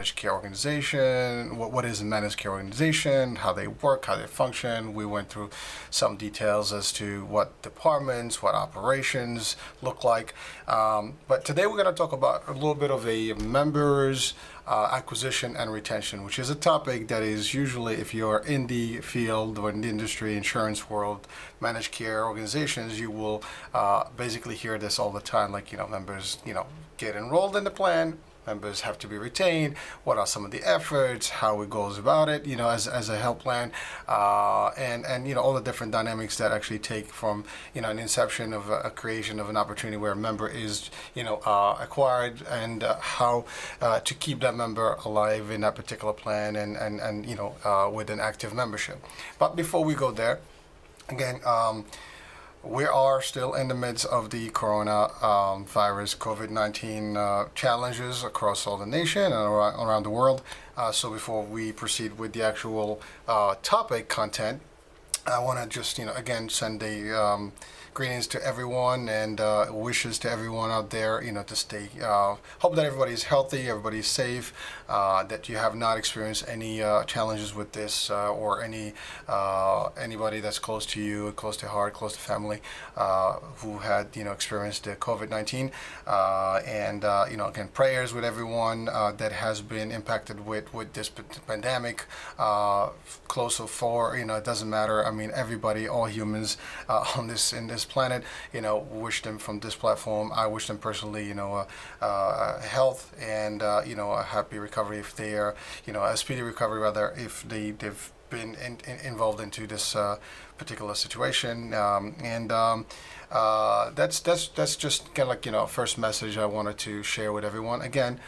managed care organization, what is a managed care organization, how they work, how they function. We went through some details as to what departments, what operations look like. But today we're going to talk about a little bit of a members acquisition and retention, which is a topic that is usually, if you're in the field or in the industry, insurance world, managed care organizations, you will basically hear this all the time, like, members, get enrolled in the plan, members have to be retained, what are some of the efforts, how it goes about it, as a health plan, and all the different dynamics that actually take from, an inception of a creation of an opportunity where a member is, acquired, and how to keep that member alive in that particular plan, and with an active membership. But before we go there, again, we are still in the midst of the coronavirus COVID-19 challenges across all the nation and around the world. So before we proceed with the actual topic content, I want to just, again, send a greetings to everyone and wishes to everyone out there, to stay. Hope that everybody's healthy, everybody's safe, that you have not experienced any challenges with this or anybody that's close to you, close to heart, close to family, who had, experienced the COVID-19. And, again, prayers with everyone that has been impacted with this pandemic, close or far, it doesn't matter. I mean, everybody, all humans in this planet, wish them from this platform. I wish them personally, health and, a happy recovery if they are, a speedy recovery rather, if they've been involved into this particular situation. That's just kind of like, first message I wanted to share with everyone. Again,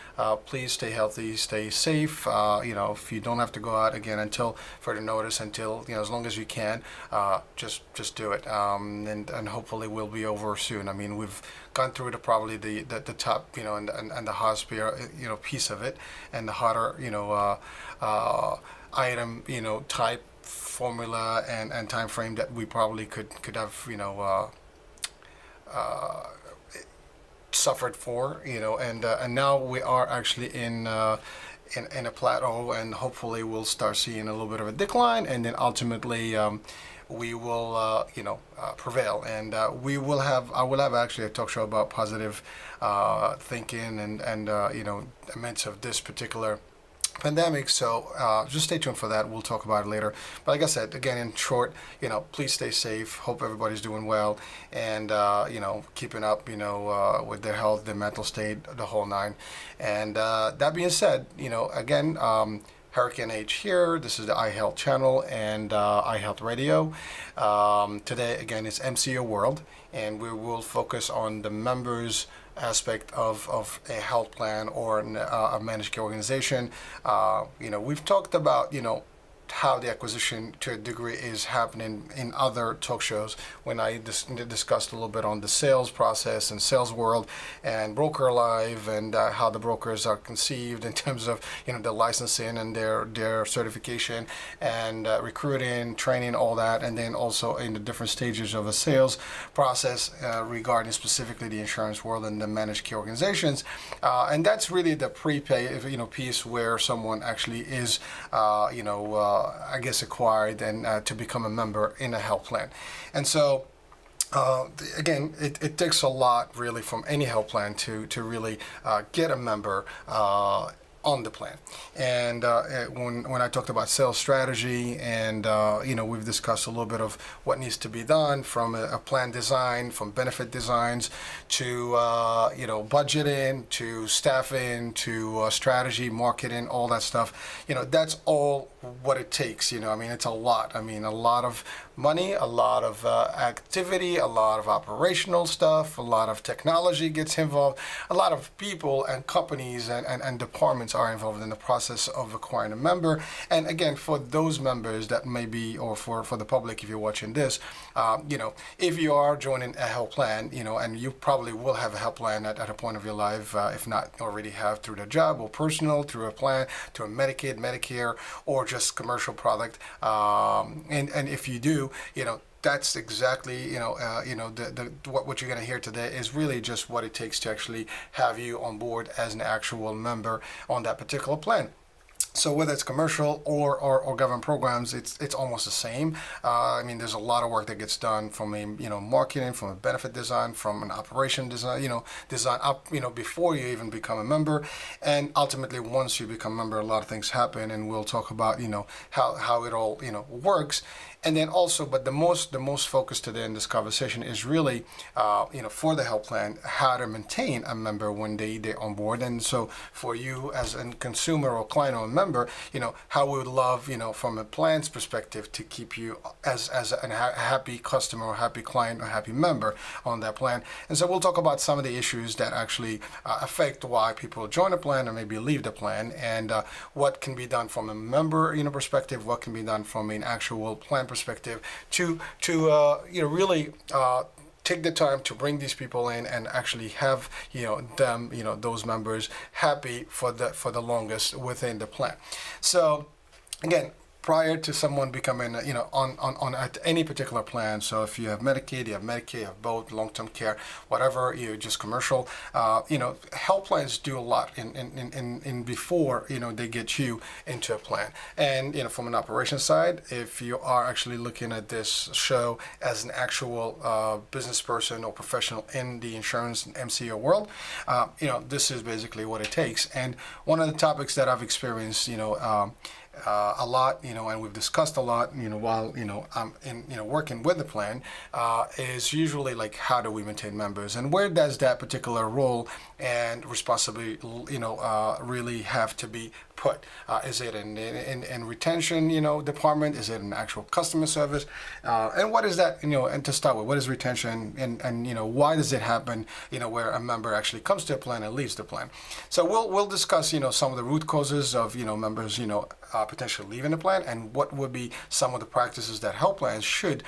please stay healthy, stay safe. If you don't have to go out again until further notice, until as long as you can, just do it. And hopefully we'll be over soon. I mean, we've gone through probably the top, and the hospital, piece of it, and the harder, item, type, formula, and time frame that we probably could have, suffered for, and now we are actually in a plateau, and hopefully we'll start seeing a little bit of a decline, and then ultimately we will prevail, and I will have actually a talk show about positive thinking and amidst of this particular pandemic. So just stay tuned for that. We'll talk about it later. But like I said, again, in short, please stay safe. Hope everybody's doing well, and keeping up, with their health, their mental state, the whole nine. And that being said, again, Hurricane H here. This is the iHealth channel and iHealth Radio. Today, again, it's MCO World, and we will focus on the members aspect of a health plan or a managed care organization. We've talked about, how the acquisition to a degree is happening in other talk shows when I discussed a little bit on the sales process and sales world and Broker Live, and how the brokers are conceived in terms of the licensing and their certification and recruiting, training, all that, and then also in the different stages of a sales process regarding specifically the insurance world and the managed care organizations, and that's really the prepay piece where someone actually is I guess acquired and to become a member in a health plan. And so again, it takes a lot really from any health plan to really get a member on the plan. And when I talked about sales strategy, and we've discussed a little bit of what needs to be done from a plan design, from benefit designs to budgeting, to staffing, to strategy, marketing, all that stuff. That's all what it takes. It's a lot. A lot of money, a lot of activity, a lot of operational stuff, a lot of technology gets involved, a lot of people and companies and departments are involved in the process of acquiring a member. And again, for those members that may be, or for the public, if you're watching this, if you are joining a health plan, and you probably will have a health plan at a point of your life, if not already have through the job or personal, through a plan, to a Medicaid, Medicare, or just commercial product. And if you do, that's exactly, what you're going to hear today is really just what it takes to actually have you on board as an actual member on that particular plan. So whether it's commercial or government programs, it's almost the same. I mean, there's a lot of work that gets done from a marketing, from a benefit design, from an operation design, design up before you even become a member, and ultimately once you become a member, a lot of things happen, and we'll talk about how it all works. And then also, but the most focus today in this conversation is really, for the health plan, how to maintain a member when they're on board. And so for you as a consumer or client or member, how we would love, from a plan's perspective, to keep you as a happy customer or happy client or happy member on that plan. And so we'll talk about some of the issues that actually affect why people join a plan or maybe leave the plan, and what can be done from a member, perspective, what can be done from an actual plan perspective to really take the time to bring these people in and actually have them, those members happy for the longest within the plan. So again, prior to someone becoming, on at any particular plan. So if you have Medicaid, you have Medicare, you have both, long-term care, whatever, just commercial, health plans do a lot in before, they get you into a plan. And, from an operations side, if you are actually looking at this show as an actual business person or professional in the insurance and MCO world, this is basically what it takes. And one of the topics that I've experienced, a lot, and we've discussed a lot, while, I'm in, working with the plan, is usually like, how do we maintain members, and where does that particular role and responsibility, really have to be put? Is it in retention, department? Is it in actual customer service? And what is that, and to start with, what is retention, and why does it happen, where a member actually comes to a plan and leaves the plan? So we'll discuss, some of the root causes of, members, potentially leaving the plan, and what would be some of the practices that health plans should,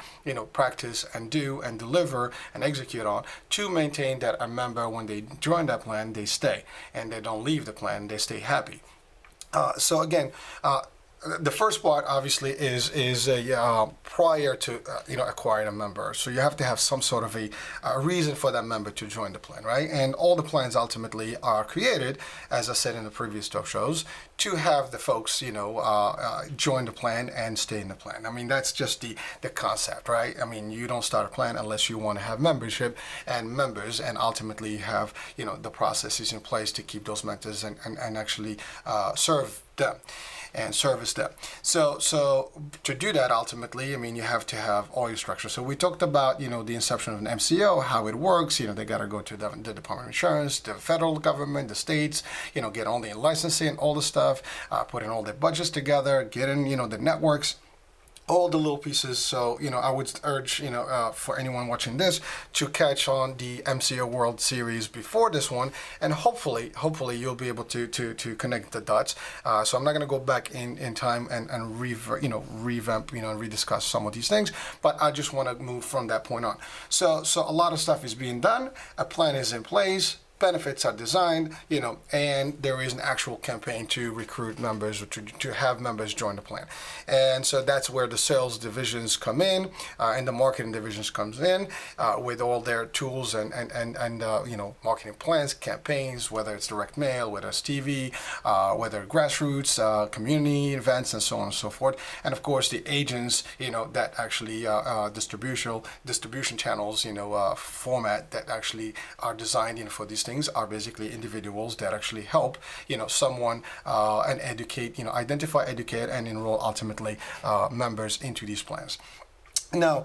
practice and do and deliver and execute on to maintain that a member, when they join that plan, they stay and they don't leave the plan, they stay happy. So again, the first part obviously is prior to acquiring a member. So you have to have some sort of a reason for that member to join the plan, right? And all the plans ultimately are created, as I said in the previous talk shows, to have the folks join the plan and stay in the plan. I mean, that's just the concept, right? I mean, you don't start a plan unless you want to have membership and members, and ultimately you have the processes in place to keep those members and actually serve them and service them. So to do that, ultimately, I mean, you have to have all your structure. So we talked about, the inception of an MCO, how it works. They got to go to the Department of Insurance, the federal government, the states, get all the licensing, all the stuff, put in all the budgets together, get in, the networks, all the little pieces. So, I would urge, for anyone watching this to catch on the MCO World Series before this one, and hopefully you'll be able to connect the dots. So I'm not going to go back in time and revamp, and rediscuss some of these things, but I just want to move from that point on. So a lot of stuff is being done, a plan is in place, benefits are designed, and there is an actual campaign to recruit members or to have members join the plan. And so that's where the sales divisions come in, and the marketing divisions comes in with all their tools and marketing plans, campaigns, whether it's direct mail, whether it's TV, whether grassroots, community events, and so on and so forth. And of course, the agents, that actually distribution channels, format that actually are designed for these things are basically individuals that actually help someone and educate, identify, educate, and enroll ultimately members into these plans. Now,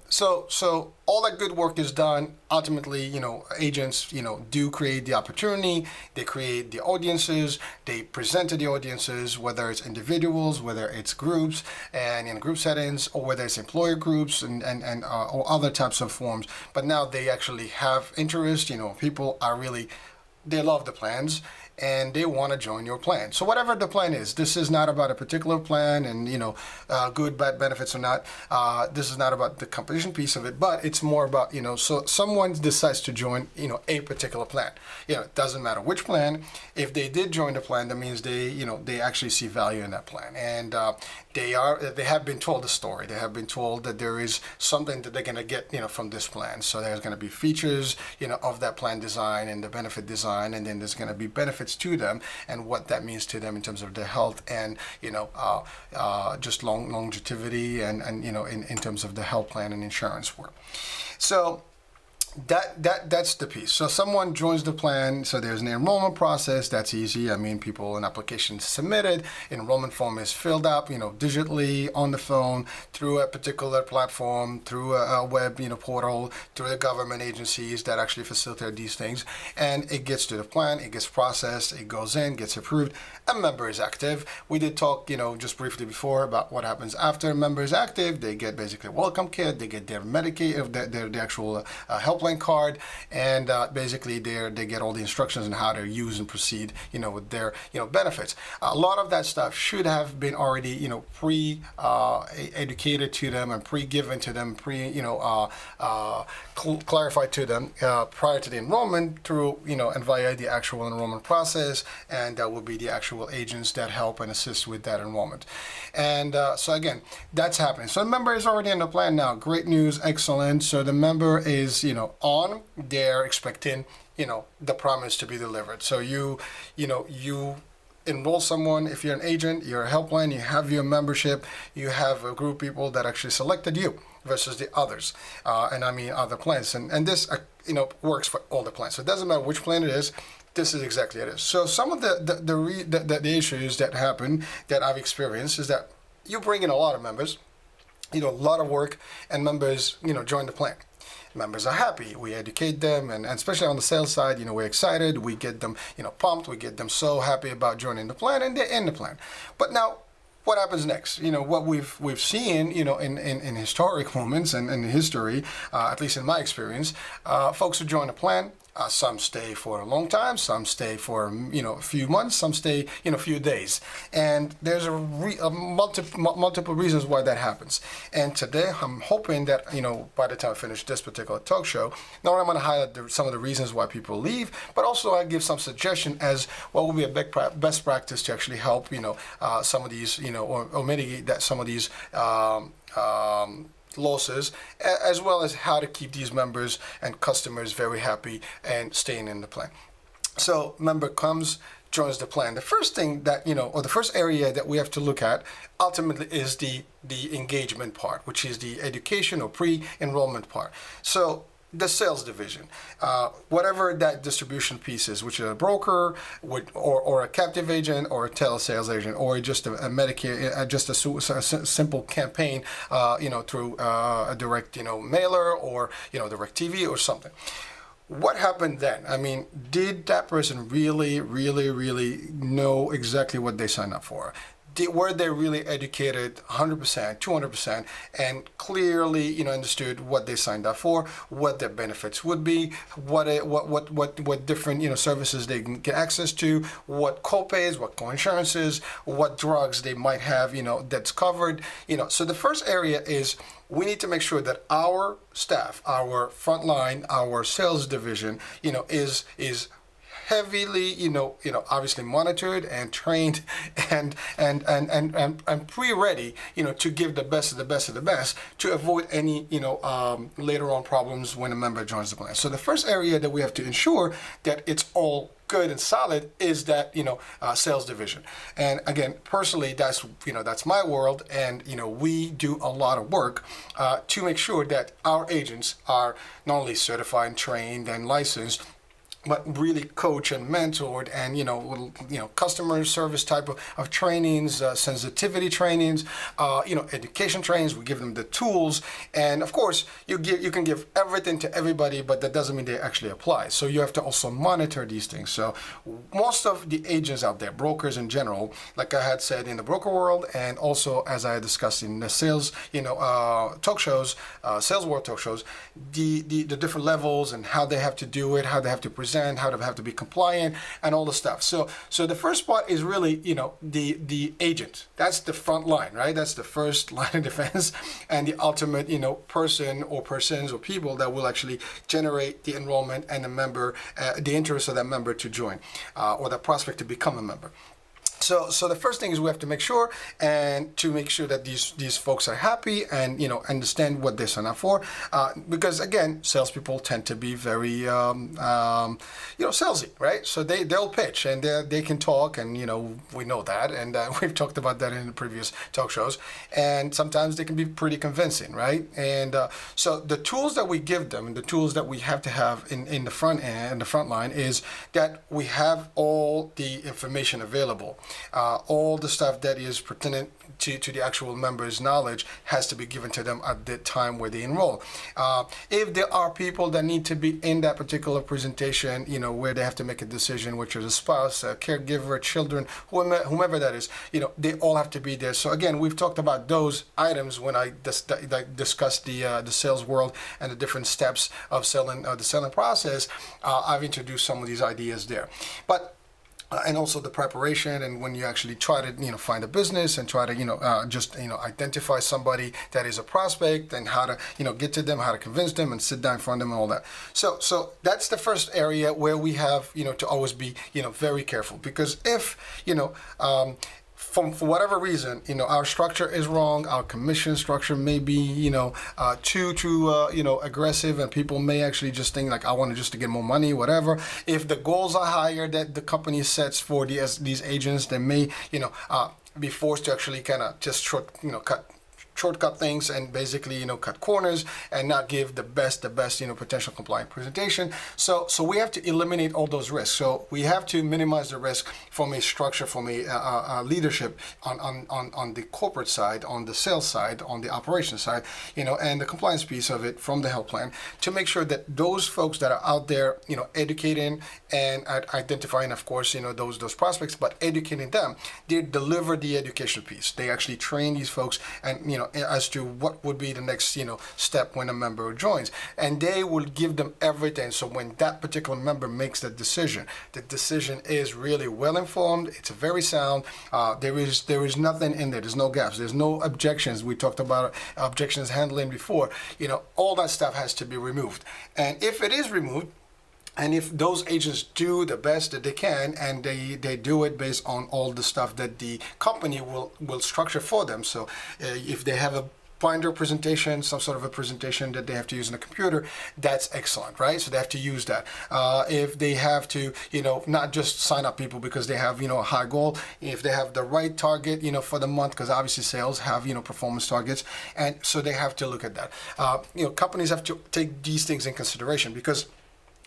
so all that good work is done. Ultimately, agents, do create the opportunity. They create the audiences. They present to the audiences, whether it's individuals, whether it's groups, and in group settings, or whether it's employer groups and or other types of forms. But now they actually have interest. People are really, they love the plans, and they want to join your plan. So whatever the plan is, this is not about a particular plan and, good, bad benefits or not. This is not about the competition piece of it, but it's more about, so someone decides to join, a particular plan. It doesn't matter which plan. If they did join the plan, that means they actually see value in that plan. And they have been told the story. They have been told that there is something that they're going to get, from this plan. So there's going to be features, of that plan design and the benefit design, and then there's going to be benefits to them and what that means to them in terms of their health and, just longevity and in terms of the health plan and insurance work. So that's the piece. So someone joins the plan. So there's an enrollment process. That's easy. I mean, an application is submitted, enrollment form is filled up, digitally on the phone through a particular platform, through a web, portal, through the government agencies that actually facilitate these things, and it gets to the plan. It gets processed. It goes in, gets approved. A member is active. We did talk, just briefly before about what happens after a member is active. They get basically a welcome kit. They get their Medicaid, their actual helpline card, and basically they get all the instructions on how to use and proceed, with their, benefits. A lot of that stuff should have been already, educated to them and given to them, clarified to them prior to the enrollment through, and via the actual enrollment process, and that will be the actual agents that help and assist with that enrollment. And so again, that's happening. So the member is already in the plan now. Great news, excellent. So the member is, on, they're expecting, the promise to be delivered. So you enroll someone. If you're an agent, you're a helpline, you have your membership, you have a group of people that actually selected you versus the others, and I mean other plans. And this, works for all the plans. So it doesn't matter which plan it is. This is exactly it is. So some of the issues that happen that I've experienced is that you bring in a lot of members, a lot of work, and members, join the plan. Members are happy. We educate them, and especially on the sales side, we're excited. We get them, pumped. We get them so happy about joining the plan, and they're in the plan. But now, what happens next? What we've seen, in historic moments and in history, at least in my experience, folks who join the plan. Some stay for a long time, some stay for a few months, some stay a few days, and there's multiple reasons why that happens. And today I'm hoping that by the time I finish this particular talk show, not only I'm going to highlight some of the reasons why people leave, but also I give some suggestion as what would be a best practice to actually help some of these or mitigate that some of these losses, as well as how to keep these members and customers very happy and staying in the plan. So member comes, joins the plan. The first thing that, or the first area that we have to look at ultimately is the engagement part, which is the education or pre-enrollment part. So the sales division, whatever that distribution piece is, which is a broker or a captive agent or a telesales agent or just a Medicare, just a simple campaign, through a direct, mailer or, direct TV or something. What happened then? I mean, did that person really, really, really know exactly what they signed up for? Were they really educated 100%, 200%, and clearly, understood what they signed up for, what their benefits would be, what different, services they can get access to, what co-pays, what co-insurances, what drugs they might have, that's covered, So the first area is we need to make sure that our staff, our frontline, our sales division, is heavily, obviously monitored and trained and pre-ready, to give the best of the best of the best to avoid any, later on problems when a member joins the plan. So the first area that we have to ensure that it's all good and solid is that, sales division. And again, personally, that's my world. And, we do a lot of work to make sure that our agents are not only certified and trained and licensed, but really coach and mentored and, customer service type of trainings, sensitivity trainings, education trainings. We give them the tools. And of course, you can give everything to everybody, but that doesn't mean they actually apply. So you have to also monitor these things. So most of the agents out there, brokers in general, like I had said in the broker world, and also as I discussed in the sales, talk shows, sales world talk shows, the different levels and how they have to do it, how they have to present understand how to have to be compliant and all the stuff. So the first part is really, the agent. That's the front line, right? That's the first line of defense, and the ultimate, person or persons or people that will actually generate the enrollment and the member, the interest of that member to join, or that prospect to become a member. So the first thing is we have to make sure that these folks are happy and understand what they sign up for, because again, salespeople tend to be very salesy, right? So they'll pitch and they can talk, and we know that, and we've talked about that in the previous talk shows, and sometimes they can be pretty convincing, right? And so the tools that we give them and the tools that we have to have in the front end and the front line is that we have all the information available. All the stuff that is pertinent to the actual member's knowledge has to be given to them at the time where they enroll. If there are people that need to be in that particular presentation, where they have to make a decision, which is a spouse, a caregiver, children, whomever that is, they all have to be there. So again, we've talked about those items when I discussed the sales world and the different steps of selling, the selling process. I've introduced some of these ideas there, but and also the preparation, and when you actually try to find a business and try to identify somebody that is a prospect, and how to get to them, how to convince them and sit down in front of them and all that. So that's the first area where we have to always be very careful, because if for whatever reason, our structure is wrong, our commission structure may be, too aggressive, and people may actually just think like, I want to get more money, whatever. If the goals are higher that the company sets for these agents, they may, be forced to actually kind of just shortcut things and basically cut corners and not give the best potential compliant presentation. So we have to eliminate all those risks. So we have to minimize the risk from a structure, from a leadership on the corporate side, on the sales side, on the operations side, and the compliance piece of it from the health plan, to make sure that those folks that are out there educating and identifying, of course, those prospects, but educating them, they deliver the education piece. They actually train these folks and as to what would be the next step when a member joins, and they will give them everything. So when that particular member makes the decision is really well informed. It's very sound. There is nothing in there. There's no gaps. There's no objections. We talked about objections handling before. All that stuff has to be removed, and if it is removed, and if those agents do the best that they can, and they do it based on all the stuff that the company will structure for them. So if they have a binder presentation, some sort of a presentation that they have to use in a computer, that's excellent, right? So they have to use that. If they have to, not just sign up people because they have, a high goal, if they have the right target, for the month, because obviously sales have, performance targets, and so they have to look at that. Companies have to take these things in consideration, because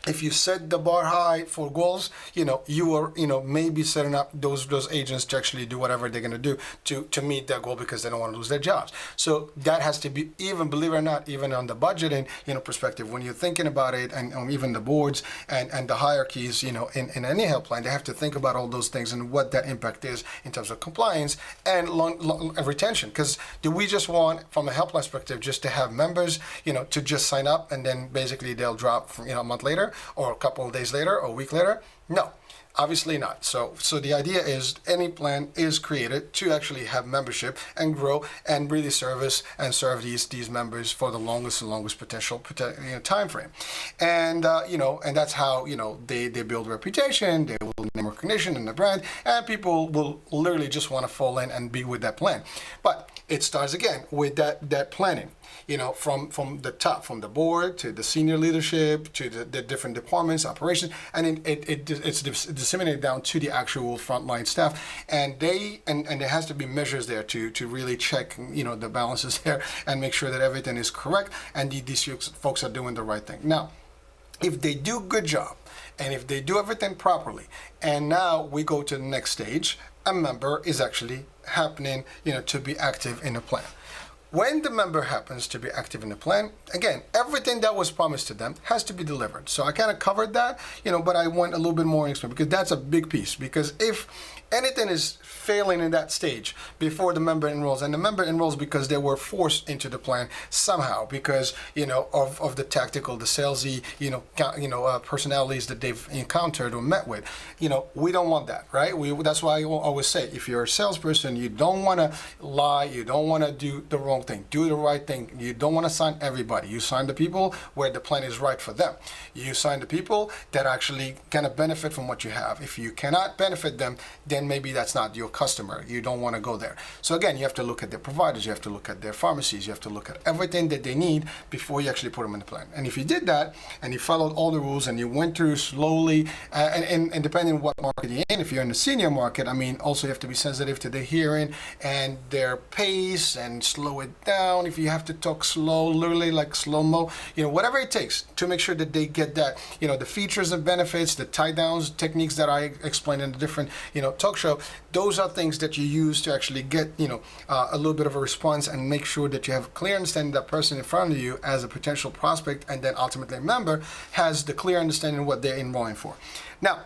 if you set the bar high for goals, you are, maybe setting up those agents to actually do whatever they're going to do to meet that goal, because they don't want to lose their jobs. So that has to be, even, believe it or not, even on the budgeting, perspective, when you're thinking about it, and even the boards and the hierarchies, in any health plan, they have to think about all those things and what that impact is in terms of compliance and retention. Because do we just want, from a health plan perspective, just to have members, to just sign up and then basically they'll drop, a month later, or a couple of days later, or a week later? No, obviously not. So the idea is any plan is created to actually have membership and grow and really serve these members for the longest potential time frame. And and that's how they build reputation, they will name recognition in the brand, and people will literally just want to fall in and be with that plan. But it starts again with that planning. From the top, from the board to the senior leadership to the different departments, operations, and it's disseminated down to the actual frontline staff, and there has to be measures there to really check the balances there and make sure that everything is correct and these folks are doing the right thing. Now, if they do a good job and if they do everything properly, and now we go to the next stage, a member is actually happening to be active in a plan. when the member happens to be active in the plan, again, everything that was promised to them has to be delivered. So I kind of covered that, but I went a little bit more into it because that's a big piece. Because if anything is failing in that stage before the member enrolls, and the member enrolls because they were forced into the plan somehow because of the tactical, the salesy, personalities that they've encountered or met with, we don't want that, right? That's why I always say, if you're a salesperson, you don't want to lie, you don't want to do the wrong thing, do the right thing. You don't want to sign everybody. You sign the people where the plan is right for them. You sign the people that actually kind of benefit from what you have. If you cannot benefit them, then maybe that's not your customer. You don't want to go there. So again, you have to look at their providers, you have to look at their pharmacies, you have to look at everything that they need before you actually put them in the plan. And if you did that and you followed all the rules and you went through slowly, and depending on what market you're in, if you're in the senior market, also you have to be sensitive to their hearing and their pace and slow it down. If you have to talk slow, literally like slow-mo, whatever it takes to make sure that they get that, the features and benefits, the tie downs techniques that I explained in the different, talk show, those are things that you use to actually get, a little bit of a response and make sure that you have a clear understanding that person in front of you as a potential prospect, and then ultimately a member has the clear understanding of what they're enrolling for. Now,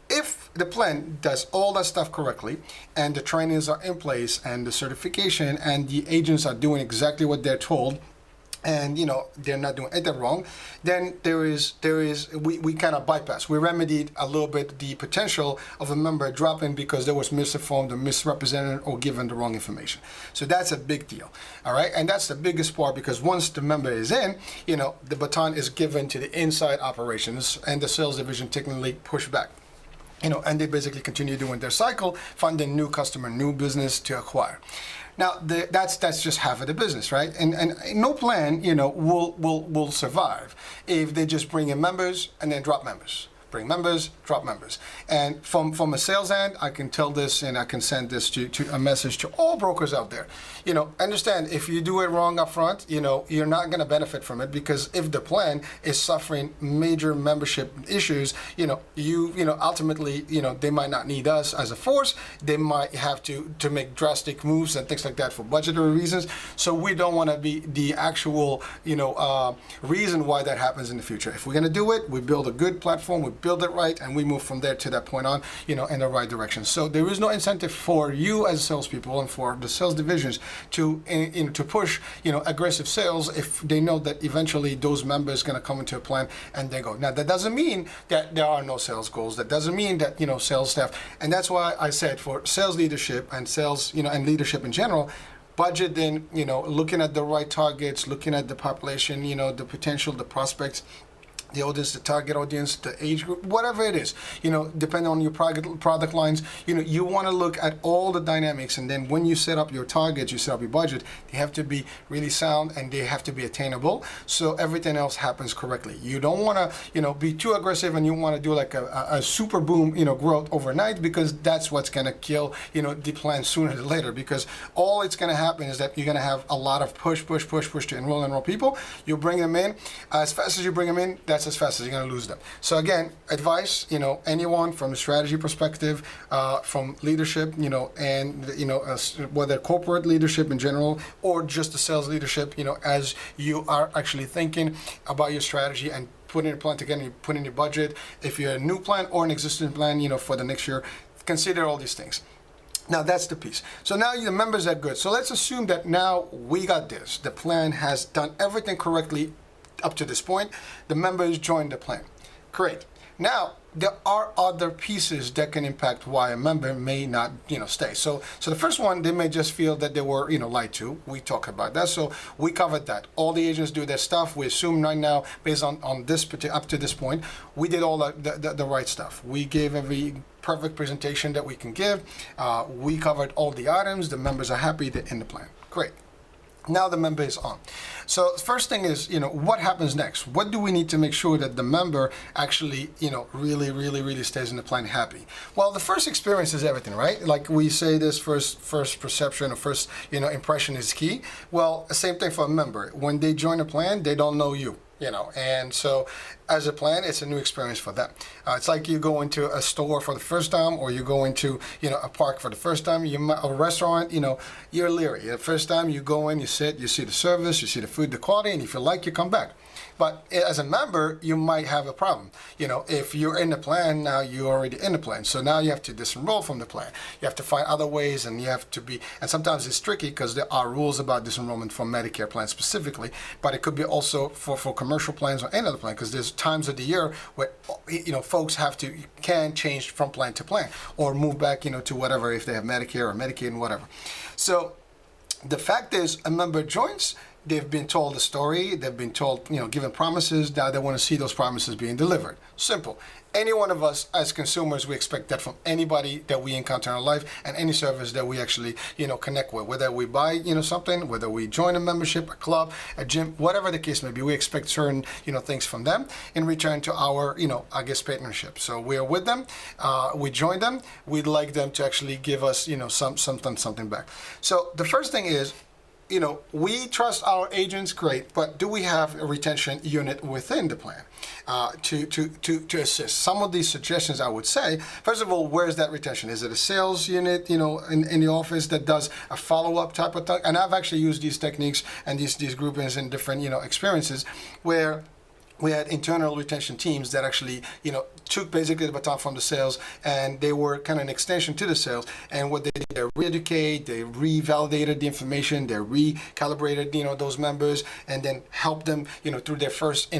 if the plan does all that stuff correctly and the trainings are in place and the certification and the agents are doing exactly what they're told, and they're not doing anything wrong, then we kind of bypass. We remedied a little bit the potential of a member dropping because they was misinformed or misrepresented or given the wrong information. So that's a big deal, all right? And that's the biggest part, because once the member is in, the baton is given to the inside operations and the sales division technically push back. And they basically continue doing their cycle, finding new customer, new business to acquire. Now, that's just half of the business, right? And no plan, will survive if they just bring in members and then drop members. Bring members, drop members. And from a sales end, I can tell this and I can send this to a message to all brokers out there. Understand, if you do it wrong up front, you're not going to benefit from it, because if the plan is suffering major membership issues, ultimately, they might not need us as a force. They might have to make drastic moves and things like that for budgetary reasons. So we don't want to be the actual, reason why that happens in the future. If we're going to do it, we build a good platform, we build it right, and we move from there to that point on, in the right direction. So there is no incentive for you as salespeople and for the sales divisions to push, aggressive sales if they know that eventually those members going to come into a plan and they go. Now, that doesn't mean that there are no sales goals. That doesn't mean that, sales staff. And that's why I said, for sales leadership and sales, and leadership in general, budget in, looking at the right targets, looking at the population, the potential, the prospects, the audience, the target audience, the age group, whatever it is, depending on your product lines, you want to look at all the dynamics. And then when you set up your targets, you set up your budget, they have to be really sound and they have to be attainable. So everything else happens correctly. You don't want to, be too aggressive and you want to do like a super boom, growth overnight, because that's what's going to kill, the plan sooner than later, because all it's going to happen is that you're going to have a lot of push to enroll people. You bring them in. As fast as you bring them in, that's as fast as you're going to lose them. So again, advice, anyone from a strategy perspective, from leadership, and whether corporate leadership in general or just the sales leadership, as you are actually thinking about your strategy and putting a plan together, you put in your budget. If you're a new plan or an existing plan, for the next year, consider all these things. Now that's the piece. So now the members are good. So let's assume that now we got this. The plan has done everything correctly up to this point. The members joined the plan. Great. Now, there are other pieces that can impact why a member may not, stay. So the first one, they may just feel that they were, lied to. We talked about that. So we covered that. All the agents do their stuff. We assume right now, based on this up to this point, we did all the right stuff. We gave every perfect presentation that we can give. We covered all the items. The members are happy. They're in the plan. Great. Now the member is on. So first thing is, what happens next? What do we need to make sure that the member actually, really stays in the plan happy? Well, the first experience is everything, right? Like we say, this first perception or first, impression is key. Well, same thing for a member. When they join a plan, they don't know you. And so as a plan, it's a new experience for them. It's like you go into a store for the first time, or you go into, a park for the first time. A restaurant, you're leery. The first time you go in, you sit, you see the service, you see the food, the quality, and if you like, you come back. But as a member, you might have a problem. If you're in the plan, now you're already in the plan. So now you have to disenroll from the plan. You have to find other ways, and you have to be, and sometimes it's tricky because there are rules about disenrollment for Medicare plans specifically, but it could be also for commercial plans or any other plan, because there's times of the year where, folks can change from plan to plan or move back, to whatever, if they have Medicare or Medicaid and whatever. So the fact is, a member joins, they've been told a story, they've been told, given promises, now they want to see those promises being delivered. Simple. Any one of us as consumers, we expect that from anybody that we encounter in our life and any service that we actually, connect with. Whether we buy, something, whether we join a membership, a club, a gym, whatever the case may be, we expect certain, things from them in return to our, partnership. So we are with them, we join them, we'd like them to actually give us, something back. So the first thing is, we trust our agents, great, but do we have a retention unit within the plan to assist? Some of these suggestions, I would say, first of all, where's that retention? Is it a sales unit, in the office that does a follow-up type of thing? And I've actually used these techniques and these groupings in different, experiences where we had internal retention teams that actually, took basically the baton from the sales, and they were kind of an extension to the sales. And what they did, they re-educate, they revalidated the information, they recalibrated, those members, and then helped them, through their first,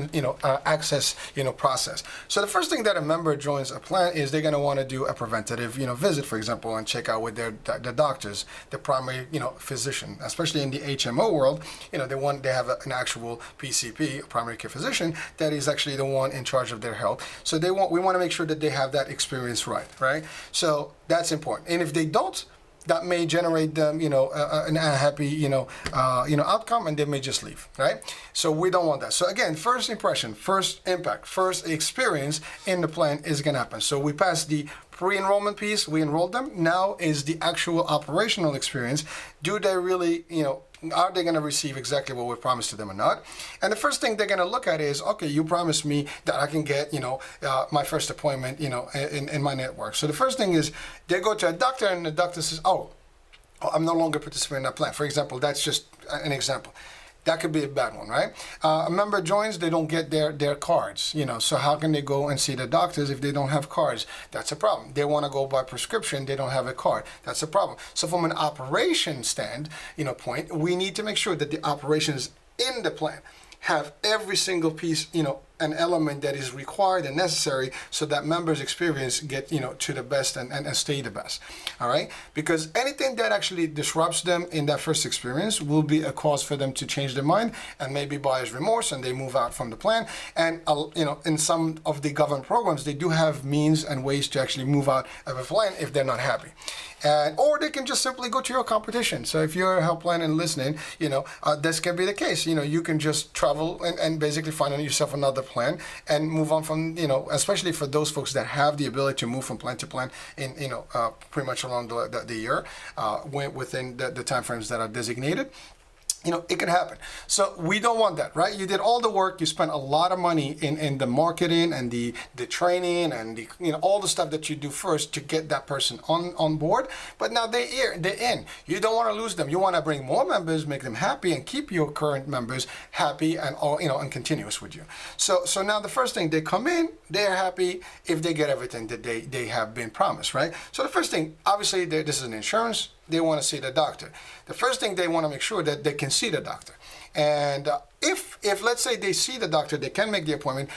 access, process. So the first thing that a member joins a plan is they're going to want to do a preventative, visit, for example, and check out with their doctors, the primary, physician, especially in the HMO world. They have an actual PCP, a primary care physician, that is actually the one in charge of their health. So we want to make sure that they have that experience right? So that's important. And if they don't, that may generate them, an unhappy, outcome, and they may just leave, right? So we don't want that. So again, first impression, first impact, first experience in the plan is going to happen. So we passed the pre-enrollment piece, we enrolled them. Now is the actual operational experience. Do they really, are they going to receive exactly what we promised to them or not? And the first thing they're going to look at is, okay, you promised me that I can get, my first appointment, in my network. So the first thing is they go to a doctor and the doctor says, oh, I'm no longer participating in that plan. For example, that's just an example. That could be a bad one, right? A member joins, they don't get their cards, so how can they go and see the doctors if they don't have cards? That's a problem. They want to go by prescription, they don't have a card. That's a problem. So from an operation point, we need to make sure that the operations in the plan have every single piece, an element that is required and necessary so that members' experience get, to the best and stay the best. All right? Because anything that actually disrupts them in that first experience will be a cause for them to change their mind and maybe buyer's remorse, and they move out from the plan. And, in some of the government programs, they do have means and ways to actually move out of a plan if they're not happy. Or they can just simply go to your competition. So if you're a health plan and listening, this can be the case. You can just travel and basically find yourself another plan and move on from, especially for those folks that have the ability to move from plan to plan in, pretty much around the year, within the timeframes that are designated. It can happen. So we don't want that, right? You did all the work, you spent a lot of money in the marketing and the training and the all the stuff that you do first to get that person on board. But now they're in. You don't want to lose them. You want to bring more members, make them happy, and keep your current members happy and and continuous with you. So now the first thing, they come in, they're happy if they get everything that they have been promised, right? So the first thing, obviously, this is an insurance. They want to see the doctor. The first thing, they want to make sure that they can see the doctor. And if let's say they see the doctor, they can make the appointment.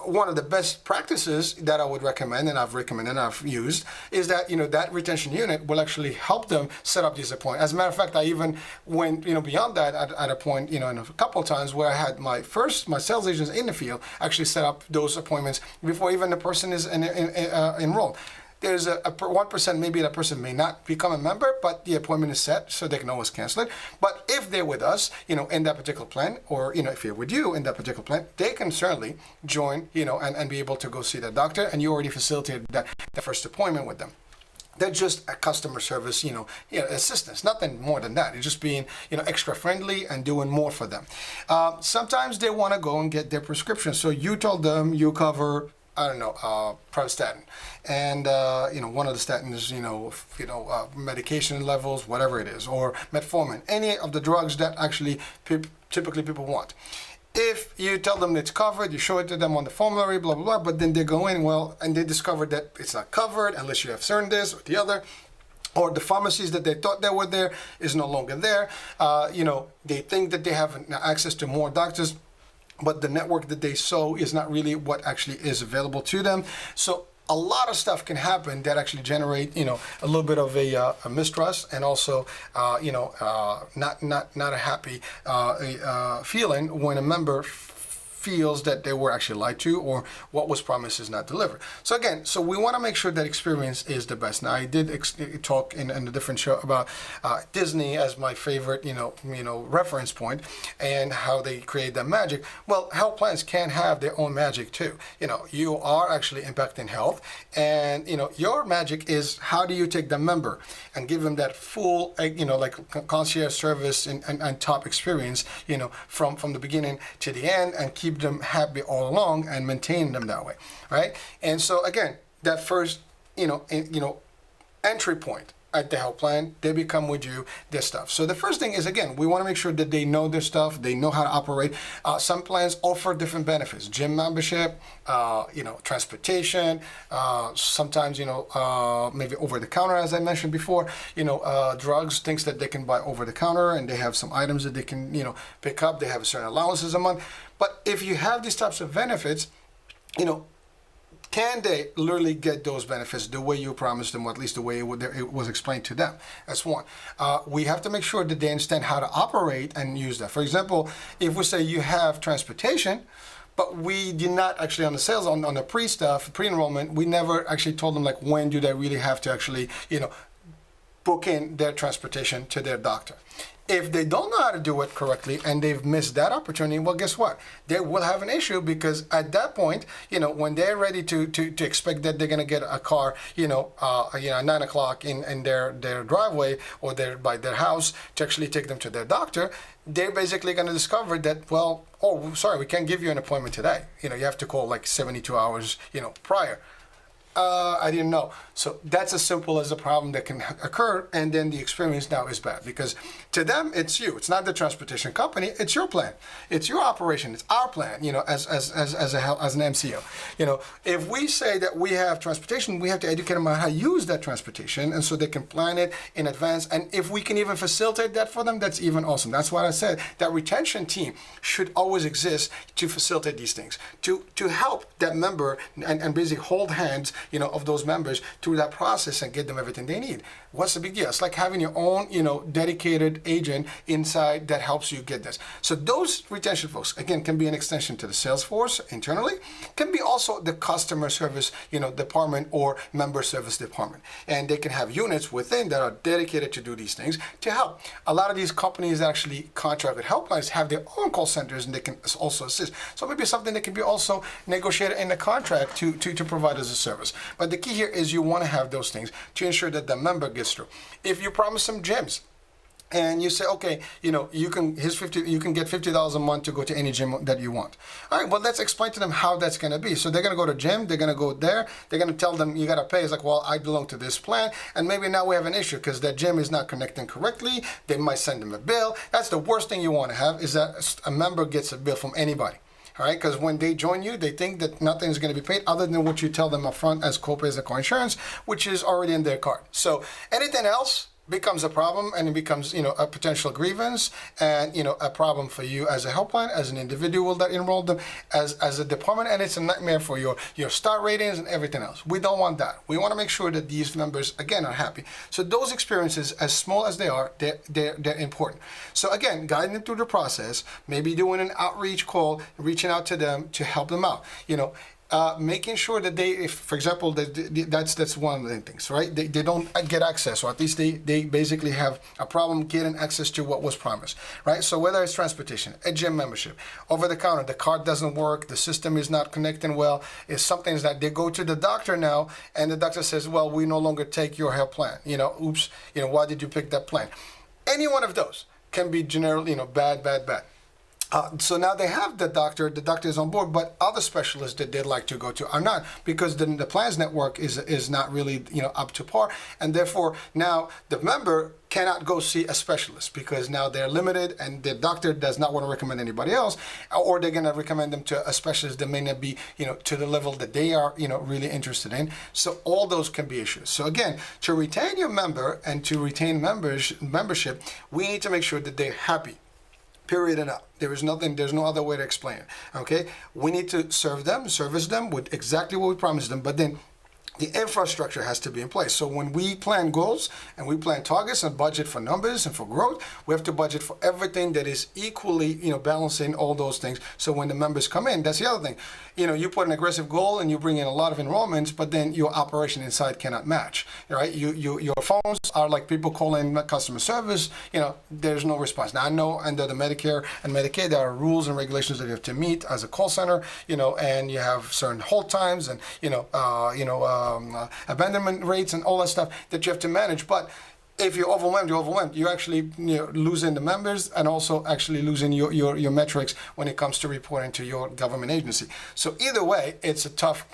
One of the best practices that I would recommend, and I've recommended and I've used, is that that retention unit will actually help them set up these appointments. As a matter of fact, I even went beyond that at a point in a couple of times where I had my sales agents in the field actually set up those appointments before even the person is enrolled. There's a 1%, maybe that person may not become a member, but the appointment is set, so they can always cancel it. But if they're with us, in that particular plan, or, if they're with you in that particular plan, they can certainly join, and be able to go see the doctor, and you already facilitated that first appointment with them. they're just a customer service, assistance. Nothing more than that. It's just being, extra friendly and doing more for them. Sometimes they want to go and get their prescription. So you told them you cover, I don't know, Pravastatin, and one of the statins, medication levels, whatever it is, or metformin, any of the drugs that actually typically people want. If you tell them it's covered, you show it to them on the formulary, blah, blah, blah, but then they go in, and they discover that it's not covered unless you have certain this or the other, or the pharmacies that they thought they were there is no longer there. They think that they have access to more doctors, but the network that they saw is not really what actually is available to them. So a lot of stuff can happen that actually generate, a little bit of a mistrust, and also, not a happy feeling when a member feels that they were actually lied to, or what was promised is not delivered. So again, we want to make sure that experience is the best. Now, I did talk in a different show about Disney as my favorite, reference point, and how they create that magic. Well, health plans can have their own magic too. You are actually impacting health, and your magic is how do you take the member and give them that full, like concierge service and top experience, from the beginning to the end, and keep them happy all along and maintain them that way, right? And so again, that first, entry point at the health plan, they become with you their stuff. So the first thing is, again, we want to make sure that they know their stuff, they know how to operate. Some plans offer different benefits: gym membership, transportation, sometimes, maybe over the counter, as I mentioned before, drugs, things that they can buy over the counter, and they have some items that they can, pick up. They have a certain allowances a month. But if you have these types of benefits, can they literally get those benefits the way you promised them, or at least the way it was explained to them? That's one. We have to make sure that they understand how to operate and use that. For example, if we say you have transportation, but we did not actually, on the sales, on the pre-enrollment, we never actually told them, like, when do they really have to actually, book in their transportation to their doctor. If they don't know how to do it correctly and they've missed that opportunity, well, guess what? They will have an issue, because at that point, when they're ready to expect that they're going to get a car, 9 o'clock in their driveway, or by their house, to actually take them to their doctor, they're basically going to discover that, well, oh, sorry, we can't give you an appointment today. You have to call like 72 hours, prior. I didn't know. So that's as simple as a problem that can occur, and then the experience now is bad, because to them it's you. It's not the transportation company. It's your plan. It's your operation. It's our plan. As an MCO. If we say that we have transportation, we have to educate them on how to use that transportation, and so they can plan it in advance. And if we can even facilitate that for them, that's even awesome. That's why I said that retention team should always exist to facilitate these things, to help that member and basically hold hands, of those members through that process and get them everything they need. What's the big deal? It's like having your own, dedicated agent inside that helps you get this. So those retention folks, again, can be an extension to the sales force internally, can be also the customer service, department, or member service department. And they can have units within that are dedicated to do these things to help. A lot of these companies that actually contract with helplines have their own call centers, and they can also assist. So maybe something that can be also negotiated in the contract to provide as a service. But the key here is you want to have those things to ensure that the member gets through. If you promise them gyms, and you say, okay, you can get $50 a month to go to any gym that you want. All right, well, let's explain to them how that's going to be. So they're going to go to gym, they're going to go there, they're going to tell them you got to pay. It's like, well, I belong to this plan, and maybe now we have an issue because that gym is not connecting correctly. They might send them a bill. That's the worst thing you want to have, is that a member gets a bill from anybody. All right, because when they join you, they think that nothing is going to be paid other than what you tell them up front as co-pays and co-insurance, which is already in their card. So anything else becomes a problem, and it becomes, a potential grievance, and, a problem for you as a helpline, as an individual that enrolled them, as a department, and it's a nightmare for your star ratings and everything else. We don't want that. We want to make sure that these members, again, are happy. So those experiences, as small as they are, they're important. So again, guiding them through the process, maybe doing an outreach call, reaching out to them to help them out. making sure that they, if, for example, that's one of the things, right? They don't get access, or at least they basically have a problem getting access to what was promised, right? So whether it's transportation, a gym membership, over the counter, the card doesn't work, the system is not connecting well, it's something that they go to the doctor now, and the doctor says, well, we no longer take your health plan. Oops, why did you pick that plan? Any one of those can be generally, bad, bad, bad. So now they have the doctor is on board, but other specialists that they'd like to go to are not, because the plans network is not really up to par, and therefore now the member cannot go see a specialist because now they're limited and the doctor does not want to recommend anybody else, or they're going to recommend them to a specialist that may not be to the level that they are really interested in. So all those can be issues. So again, to retain your member and to retain membership, we need to make sure that they're happy. Period and out. There's no other way to explain it. Okay? We need to service them with exactly what we promised them, but then the infrastructure has to be in place. So when we plan goals and we plan targets and budget for numbers and for growth, we have to budget for everything that is equally, balancing all those things. So when the members come in, that's the other thing. You put an aggressive goal and you bring in a lot of enrollments, but then your operation inside cannot match, right? Your phones are like people calling customer service, there's no response. Now I know under the Medicare and Medicaid, there are rules and regulations that you have to meet as a call center, and you have certain hold times and, abandonment rates and all that stuff that you have to manage. But if you're overwhelmed, you're actually losing the members and also actually losing your metrics when it comes to reporting to your government agency. So either way, it's a tough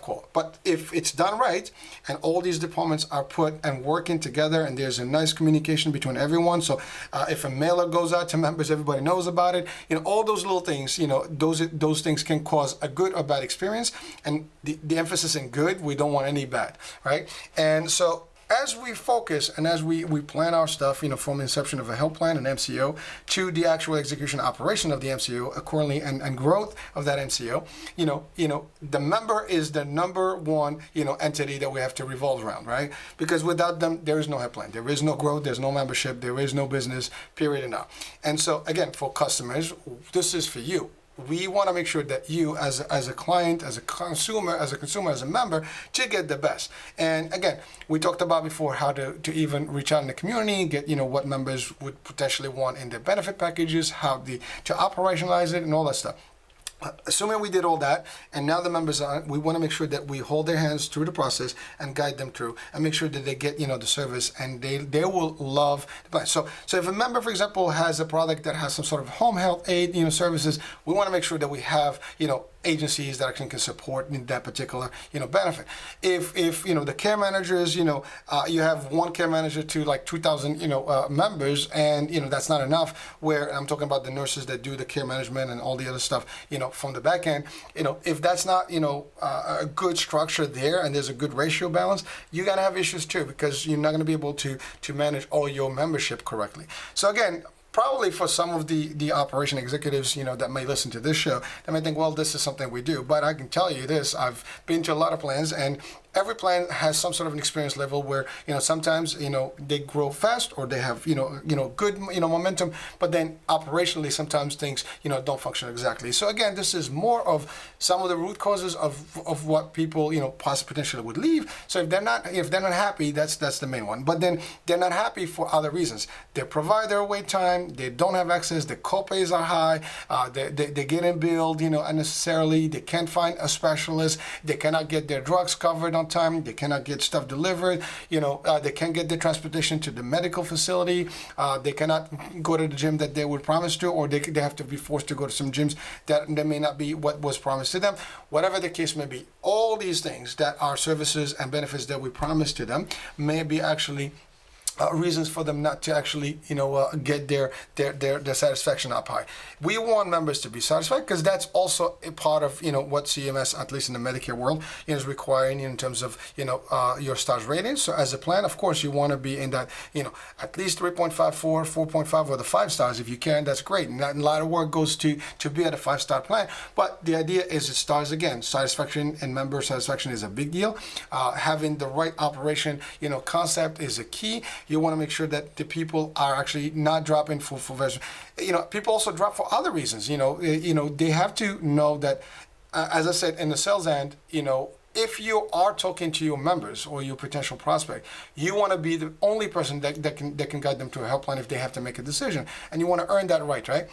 call. But if it's done right and all these departments are put and working together and there's a nice communication between everyone, so if a mailer goes out to members, everybody knows about it, all those little things, those things can cause a good or bad experience. And the emphasis in good, we don't want any bad, right? And so as we focus and as we plan our stuff, from the inception of a health plan and MCO to the actual execution operation of the MCO accordingly and growth of that MCO, the member is the number one, entity that we have to revolve around, right? Because without them, there is no health plan. There is no growth. There's no membership. There is no business, period and out. And so again, for customers, this is for you. We want to make sure that you, as a client, as a consumer, as a member, to get the best. And again, we talked about before how to even reach out in the community, get what members would potentially want in their benefit packages, how to operationalize it, and all that stuff. Assuming we did all that, and now the members are, we want to make sure that we hold their hands through the process and guide them through, and make sure that they get the service, and they will love the plan. So if a member, for example, has a product that has some sort of home health aid services, we want to make sure that we have agencies that actually can support that particular benefit. If the care managers, you have one care manager to like 2,000 members, and that's not enough. Where I'm talking about the nurses that do the care management and all the other stuff from the back end, if that's not a good structure there and there's a good ratio balance, you're gonna have issues too, because you're not going to be able to manage all your membership correctly. So again, probably for some of the operation executives, that may listen to this show, they may think, well, this is something we do. But I can tell you this, I've been to a lot of plans, and every plan has some sort of an experience level where, sometimes, they grow fast, or they have, good, momentum, but then operationally, sometimes things, don't function exactly. So again, this is more of some of the root causes of what people, potentially would leave. So if they're not happy, that's the main one. But then they're not happy for other reasons. Their provider wait time, they don't have access, the copays are high, they're getting billed, unnecessarily, they can't find a specialist, they cannot get their drugs covered on time, they cannot get stuff delivered, they can't get their transportation to the medical facility, they cannot go to the gym that they were promised to, or they have to be forced to go to some gyms that may not be what was promised to them. Whatever the case may be, all these things that are services and benefits that we promised to them may be actually reasons for them not to actually, get their satisfaction up high. We want members to be satisfied, because that's also a part of, what CMS, at least in the Medicare world, is requiring in terms of, your stars rating. So as a plan, of course, you want to be in that, at least 3.54, 4.5, or the 5 stars. If you can, that's great. And a lot of work goes to be at a 5-star plan. But the idea is it stars again. Satisfaction and member satisfaction is a big deal. Having the right operation, concept is a key. You want to make sure that the people are actually not dropping for vegetables. People also drop for other reasons. They have to know that as I said, in the sales end, if you are talking to your members or your potential prospect, you want to be the only person that can guide them to a helpline if they have to make a decision, and you want to earn that right?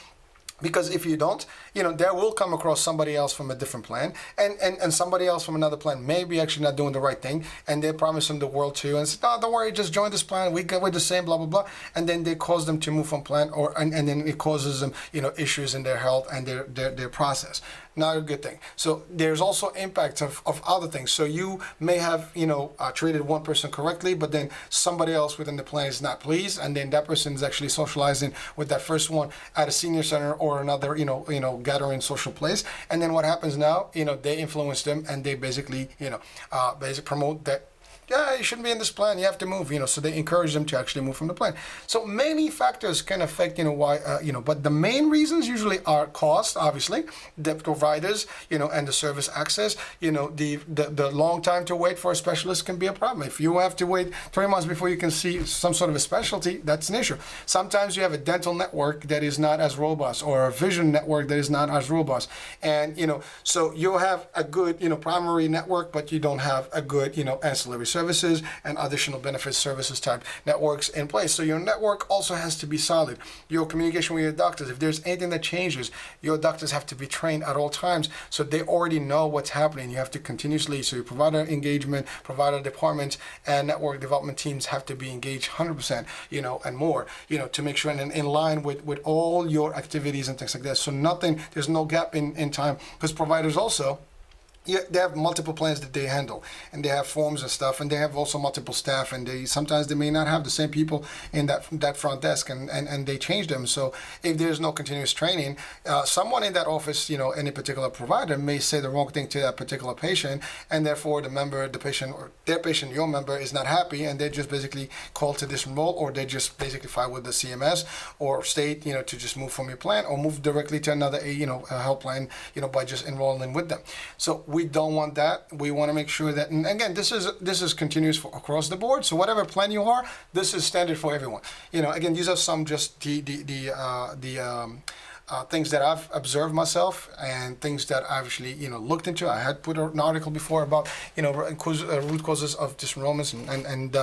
Because if you don't, they will come across somebody else from a different plan, and somebody else from another plan may be actually not doing the right thing, and they promise them the world too, and say, no, don't worry, just join this plan, we're the same, blah, blah, blah, and then they cause them to move from plan, and then it causes them, issues in their health and their process. Not a good thing. So there's also impacts of other things. So you may have, treated one person correctly, but then somebody else within the plan is not pleased, and then that person is actually socializing with that first one at a senior center or another, gathering social place. And then what happens now, they influence them, and they basically, basically promote that, yeah, you shouldn't be in this plan, you have to move, so they encourage them to actually move from the plan. So many factors can affect, why, but the main reasons usually are cost, obviously, the providers, and the service access, the long time to wait for a specialist can be a problem. If you have to wait 3 months before you can see some sort of a specialty, that's an issue. Sometimes you have a dental network that is not as robust, or a vision network that is not as robust. And, so you'll have a good, primary network, but you don't have a good, ancillary services and additional benefits services type networks in place. So your network also has to be solid. Your communication with your doctors, if there's anything that changes, your doctors have to be trained at all times, so they already know what's happening. You have to continuously, so your provider engagement, provider departments, and network development teams have to be engaged 100%, and more, to make sure and in line with all your activities and things like that. So there's no gap in time, because providers also, they have multiple plans that they handle, and they have forms and stuff, and they have also multiple staff, and sometimes they may not have the same people in that front desk, and they change them. So if there's no continuous training, someone in that office, any particular provider may say the wrong thing to that particular patient, and therefore the patient, or their patient, your member, is not happy, and they just basically call to disenroll, or they just basically file with the CMS or state, to just move from your plan, or move directly to another, a helpline, by just enrolling with them. So we don't want that. We want to make sure that, and again, this is continuous across the board. So whatever plan you are, this is standard for everyone. Again, these are some just the things that I've observed myself, and things that I've actually looked into. I had put an article before about root causes of disenrollments, and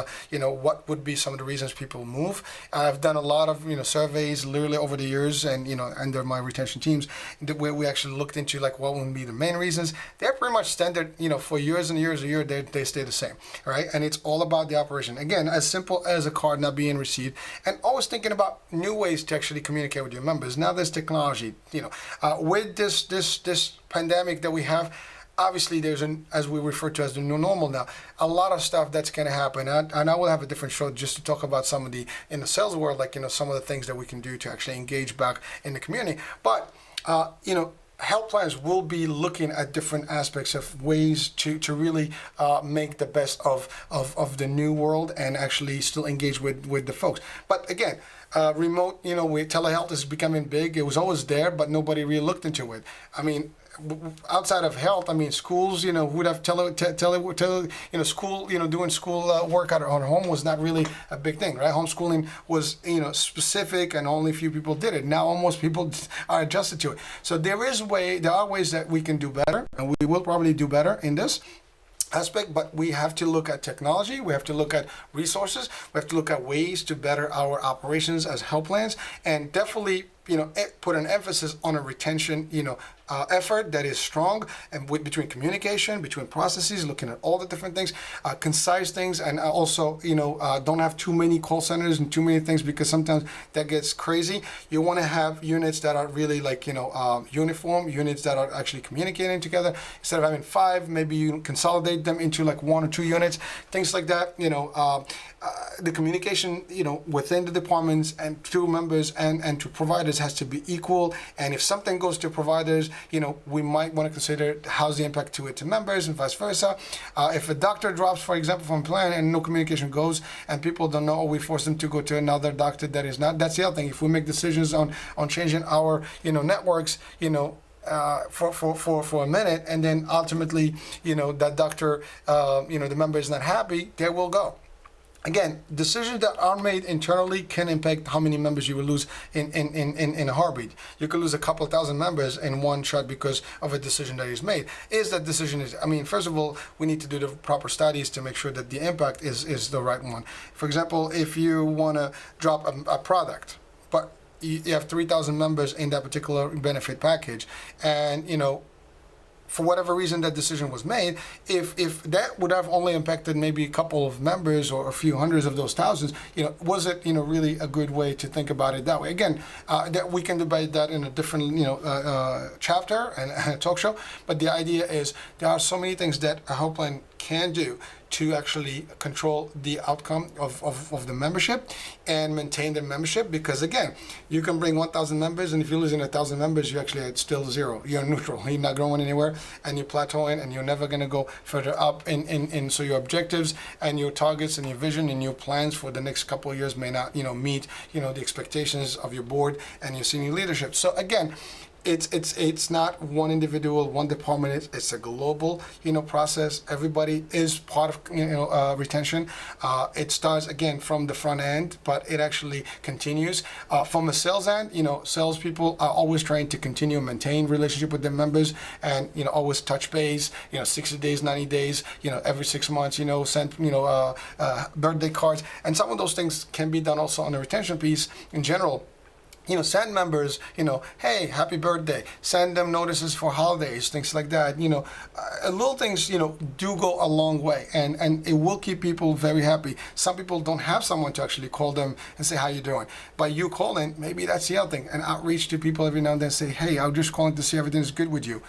what would be some of the reasons people move. I've done a lot of surveys literally over the years, and under my retention teams, where we actually looked into like what would be the main reasons. They're pretty much standard. For years and years, they stay the same, right? And it's all about the operation. Again, as simple as a card not being received, and always thinking about new ways to actually communicate with your members. Now there's technology. With this pandemic that we have, obviously there's as we refer to as the new normal now, a lot of stuff that's going to happen, and I will have a different show just to talk about some of in the sales world, like some of the things that we can do to actually engage back in the community. But health plans will be looking at different aspects of ways to really make the best of the new world, and actually still engage with the folks. But again, remote, telehealth is becoming big. It was always there, but nobody really looked into it. I mean, outside of health, schools, would have school, doing school work at home was not really a big thing, right? Homeschooling was, specific, and only a few people did it. Now almost people are adjusted to it. So there are ways that we can do better, and we will probably do better in this aspect, but we have to look at technology, we have to look at resources, we have to look at ways to better our operations as health plans, and definitely put an emphasis on a retention effort that is strong, and between communication, between processes, looking at all the different things, concise things, and also don't have too many call centers and too many things, because sometimes that gets crazy. You want to have units that are really like uniform, units that are actually communicating together. Instead of having 5, maybe you consolidate them into like 1 or 2 units, things like that. The communication within the departments and to members and to providers has to be equal. And if something goes to providers, we might want to consider how's the impact to members, and vice versa. If a doctor drops, for example, from plan, and no communication goes, and people don't know, or we force them to go to another doctor that is not. That's the other thing. If we make decisions on changing our networks, for a minute, and then ultimately that doctor, the member is not happy, they will go. again, decisions that are made internally can impact how many members you will lose in a heartbeat. You could lose a couple thousand members in one shot because of a decision that is made. Is that decision is, I mean, first of all, we need to do the proper studies to make sure that the impact is the right one. For example, if you want to drop a product, but you have 3,000 members in that particular benefit package, and for whatever reason that decision was made, if that would have only impacted maybe a couple of members or a few hundreds of those thousands, was it really a good way to think about it that way? Again, that we can debate that in a different chapter and a talk show. But the idea is there are so many things that a health plan can do to actually control the outcome of the membership and maintain the membership, because again, you can bring 1,000 members, and if you're losing 1,000 members, you actually at still zero. You're neutral. You're not growing anywhere, and you're plateauing, and you're never going to go further up. So your objectives and your targets and your vision and your plans for the next couple of years may not meet the expectations of your board and your senior leadership. So again, it's not one individual, one department. It's a global process. Everybody is part of retention. It starts again from the front end, but it actually continues from a sales end. Salespeople are always trying to continue and maintain relationship with their members, and always touch base. 60 days, 90 days. Every 6 months. Send birthday cards, and some of those things can be done also on the retention piece in general. Send members, hey, happy birthday. Send them notices for holidays, things like that. Little things, do go a long way, and it will keep people very happy. Some people don't have someone to actually call them and say, how you doing? By you calling, maybe that's the other thing. And outreach to people every now and then, say, hey, I'm just calling to see everything's good with you.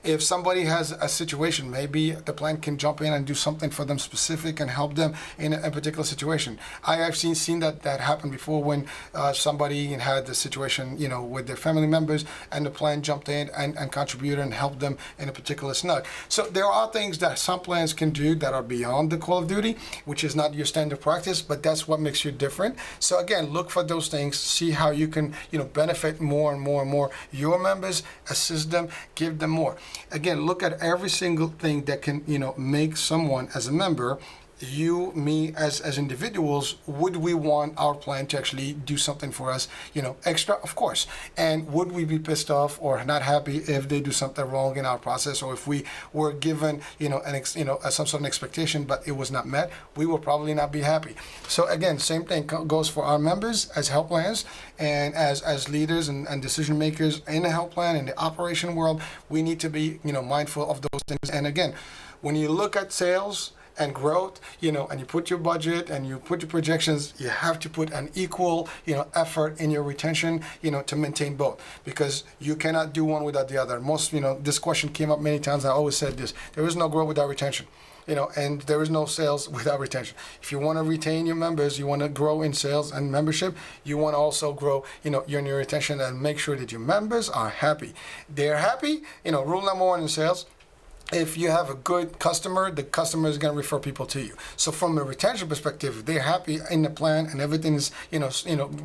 If somebody has a situation, maybe the plan can jump in and do something for them specific and help them in a particular situation. I have seen that happen before when somebody had the situation, with their family members, and the plan jumped in and contributed and helped them in a particular snug. So there are things that some plans can do that are beyond the call of duty, which is not your standard practice, but that's what makes you different. So again, look for those things, see how you can, benefit more and more and more your members, assist them, give them more. Again, look at every single thing that can, make someone as a member, you, me, as individuals, would we want our plan to actually do something for us, extra? Of course. And would we be pissed off or not happy if they do something wrong in our process, or if we were given, some sort of expectation, but it was not met? We will probably not be happy. So again, same thing goes for our members as health plans, and as leaders and decision makers in the health plan, in the operation world. We need to be, mindful of those things. And again, when you look at sales and growth, and you put your budget and you put your projections, you have to put an equal, effort in your retention, to maintain both, because you cannot do one without the other. Most, this question came up many times. I always said this: there is no growth without retention. And there is no sales without retention. If you want to retain your members, you want to grow in sales and membership, you want to also grow, your retention, and make sure that your members are happy. They're happy. Rule number one in sales: if you have a good customer, the customer is going to refer people to you. So from a retention perspective, if they're happy in the plan and everything is,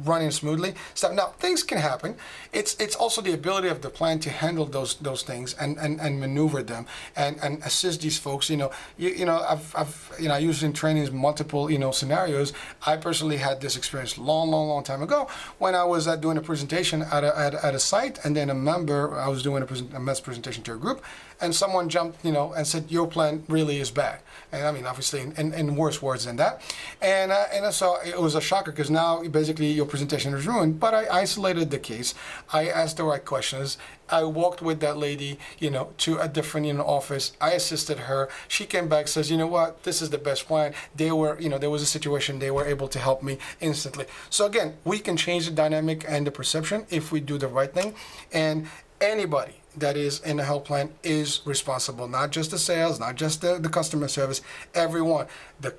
running smoothly. So now things can happen. It's also the ability of the plan to handle those things and maneuver them and assist these folks. I used in trainings multiple, scenarios. I personally had this experience long time ago when I was doing a presentation at a site, and then I was doing a mass presentation to a group, and someone jumped, and said, your plan really is bad. And I mean, obviously in worse words than that. And so it was a shocker, because now basically your presentation is ruined. But I isolated the case. I asked the right questions. I walked with that lady, to a different, office. I assisted her. She came back, says, you know what, this is the best plan. They were, there was a situation, they were able to help me instantly. So again, we can change the dynamic and the perception if we do the right thing. And anybody that is in a health plan is responsible, not just the sales, not just the customer service, everyone, the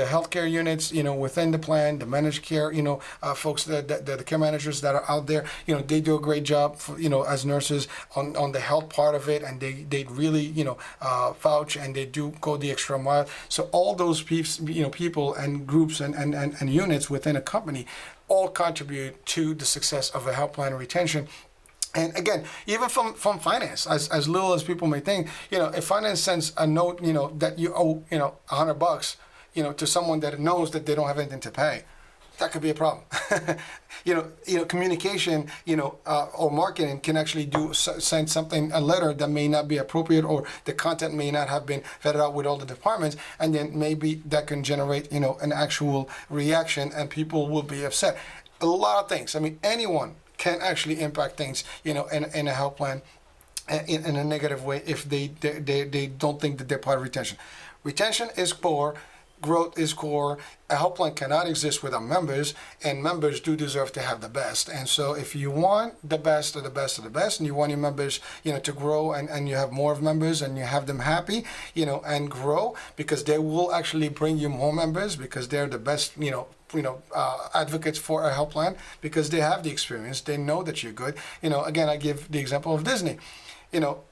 healthcare units, within the plan, the managed care, folks, the care managers that are out there, they do a great job, as nurses on the health part of it, and they really, vouch, and they do go the extra mile. So all those people and groups and units within a company all contribute to the success of a health plan retention. And again, even from finance, as little as people may think, if finance sends a note, that you owe, $100, to someone that knows that they don't have anything to pay, that could be a problem. Communication, or marketing can actually send something, a letter that may not be appropriate, or the content may not have been vetted out with all the departments, and then maybe that can generate, an actual reaction, and people will be upset. A lot of things. I mean, anyone can actually impact things, in a health plan in a negative way if they don't think that they're part of retention. Retention is core. Growth is core. A health plan cannot exist without members, and members do deserve to have the best. And so if you want the best of the best of the best, and you want your members, to grow, and you have more of members, and you have them happy, and grow, because they will actually bring you more members, because they're the best, advocates for a health plan, because they have the experience. They know that you're good. Again, I give the example of Disney.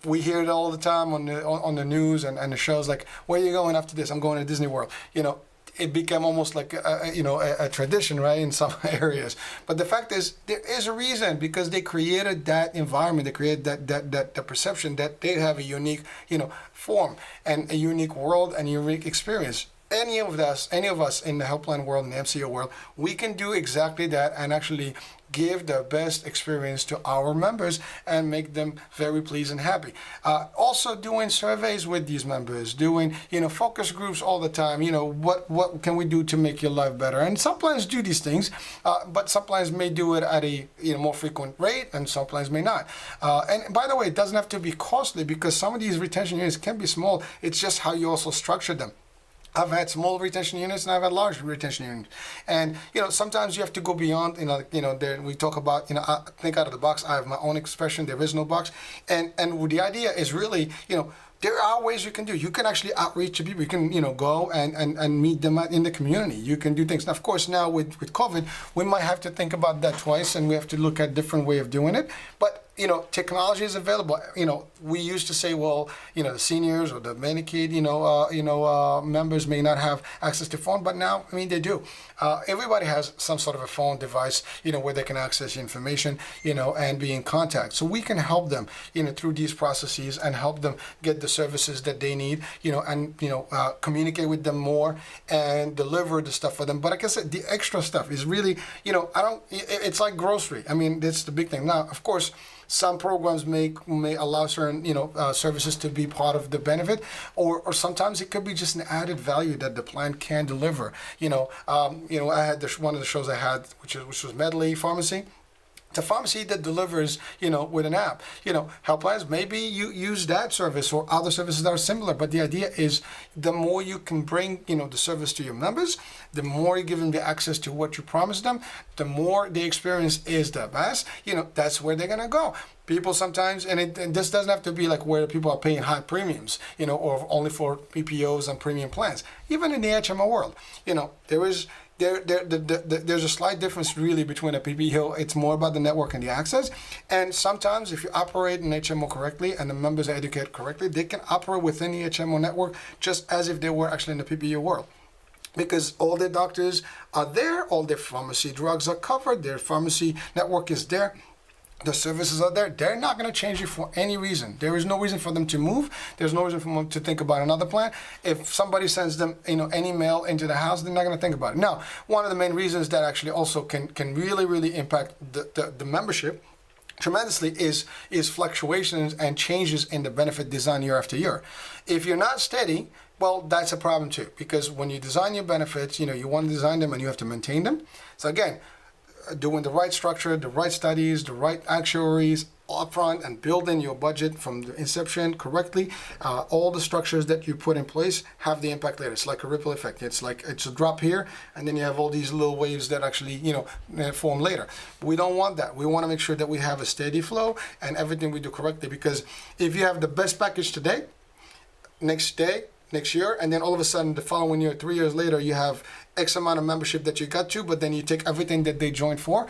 We hear it all the time on the news and the shows, like, where are you going after this? I'm going to Disney World. It became almost like a tradition, right, in some areas. But the fact is, there is a reason, because they created that environment. They created that perception that they have a unique, form, and a unique world, and a unique experience. Any of us in the health plan world, in the MCO world, we can do exactly that, and actually give the best experience to our members and make them very pleased and happy. Also doing surveys with these members, doing, focus groups all the time. What can we do to make your life better? And some plans do these things, but some plans may do it at a more frequent rate, and some plans may not. And by the way, it doesn't have to be costly, because some of these retention units can be small. It's just how you also structure them. I've had small retention units, and I've had large retention units. And, sometimes you have to go beyond, there we talk about, I think out of the box. I have my own expression. There is no box. And the idea is really, there are ways you can do. You can actually outreach to people. You can, go and meet them in the community. You can do things. Now, of course, now with COVID, we might have to think about that twice, and we have to look at different way of doing it. But technology is available. We used to say, well, the seniors or the Medicaid, members may not have access to phone, but now, they do. Everybody has some sort of a phone device, where they can access information, and be in contact. So we can help them, through these processes, and help them get the services that they need, and, communicate with them more and deliver the stuff for them. But like I said, the extra stuff is really, it's like grocery. That's the big thing. Now, of course, some programs may allow certain services to be part of the benefit, or sometimes it could be just an added value that the plan can deliver. I had one of the shows I had, which was Medley Pharmacy. It's a pharmacy that delivers, with an app. Health plans, maybe you use that service or other services that are similar. But the idea is, the more you can bring, the service to your members, the more you give them the access to what you promised them, the more the experience is the best. That's where they're going to go. People sometimes, and this doesn't have to be like where people are paying high premiums, or only for PPOs and premium plans. Even in the HMO world, there's a slight difference really between a PPO. It's more about the network and the access. And sometimes if you operate an HMO correctly and the members are educated correctly, they can operate within the HMO network just as if they were actually in the PPO world. Because all their doctors are there, all their pharmacy drugs are covered, their pharmacy network is there. The services are there. They're not going to change you for any reason. There is no reason for them to move. There's no reason for them to think about another plan. If somebody sends them, any mail into the house, they're not going to think about it. Now, one of the main reasons that actually also can really, really impact the membership tremendously is fluctuations and changes in the benefit design year after year. If you're not steady, well, that's a problem too. Because when you design your benefits, you want to design them and you have to maintain them. So again, doing the right structure, the right studies, the right actuaries upfront, and building your budget from the inception correctly. All the structures that you put in place have the impact later. It's like a ripple effect. It's a drop here, and then you have all these little waves that actually form later. We don't want that. We want to make sure that we have a steady flow and everything we do correctly. Because if you have the best package today, next year, and then all of a sudden the following year, 3 years later, you have X amount of membership that you got to, but then you take everything that they joined for,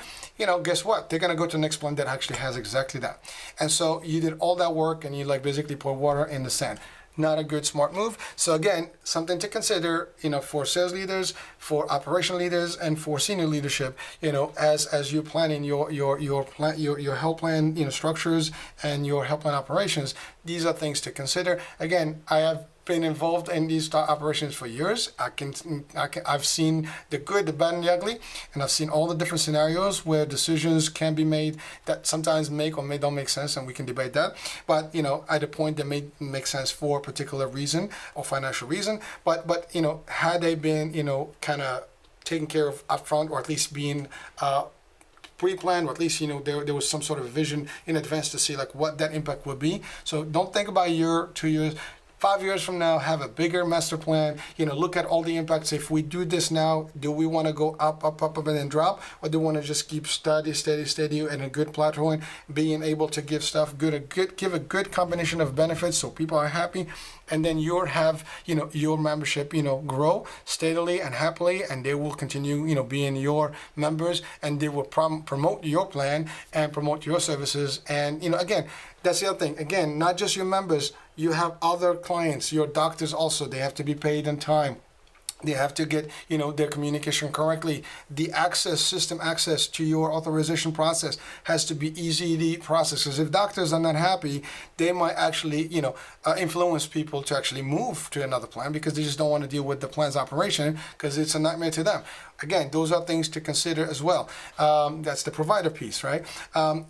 guess what? They're going to go to the next plan that actually has exactly that. And so you did all that work and you basically pour water in the sand. Not a good, smart move. So again, something to consider, for sales leaders, for operational leaders, and for senior leadership, as you're planning your health plan, structures and your health plan operations. These are things to consider. Again, I have been involved in these stock operations for years. I've seen the good, the bad, and the ugly, and I've seen all the different scenarios where decisions can be made that sometimes make or may don't make sense, and we can debate that. But at a point that may make sense for a particular reason or financial reason. But had they been kind of taken care of upfront, or at least being pre-planned, or at least there was some sort of vision in advance to see like what that impact would be. So don't think about a year, 2 years. 5 years from now, have a bigger master plan. Look at all the impacts. If we do this now, do we want to go up, and then drop, or do we want to just keep steady, and a good plateauing, being able to give stuff give a good combination of benefits so people are happy, and then you'll have your membership grow steadily and happily, and they will continue being your members, and they will promote your plan and promote your services. And again, that's the other thing. Again, not just your members. You have other clients, your doctors also, they have to be paid in time. They have to get, their communication correctly. The system access to your authorization process has to be easy to process. Because if doctors are not happy, they might actually, influence people to actually move to another plan because they just don't want to deal with the plan's operation because it's a nightmare to them. Again, those are things to consider as well. That's the provider piece, right?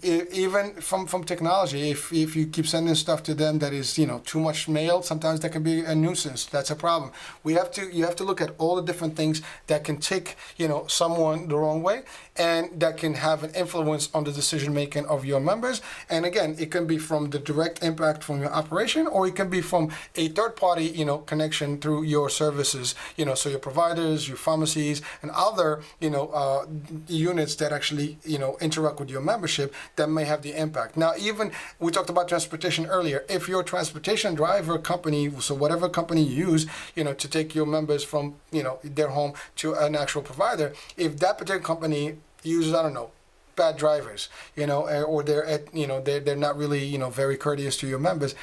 Even from technology, if you keep sending stuff to them that is, too much mail, sometimes that can be a nuisance. That's a problem. You have to look at all the different things that can take, someone the wrong way, and that can have an influence on the decision making of your members. And again, it can be from the direct impact from your operation, or it can be from a third party, connection through your services, so your providers, your pharmacies, and other, units that actually, interact with your membership that may have the impact. Now, even we talked about transportation earlier. If your transportation driver company, so whatever company you use, to take your members from, their home to an actual provider, if that particular company uses, I don't know, bad drivers, or they're not really, very courteous to your members,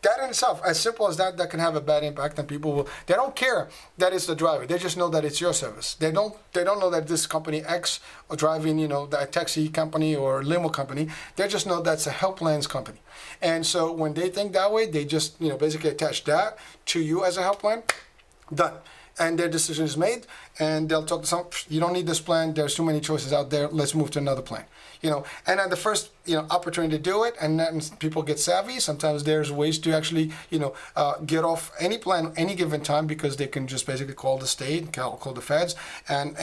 that in itself, as simple as that can have a bad impact, and people they don't care that it's the driver. They just know that it's your service. They don't know that this company X or driving, the taxi company or limo company. They just know that's a health plans company. And so when they think that way, they just, basically attach that to you as a health plan. Done. And their decision is made, and they'll talk to some, you don't need this plan, there's too many choices out there, let's move to another plan. And at the first, opportunity to do it, and then people get savvy. Sometimes there's ways to actually, get off any plan any given time, because they can just basically call the state, call the feds, and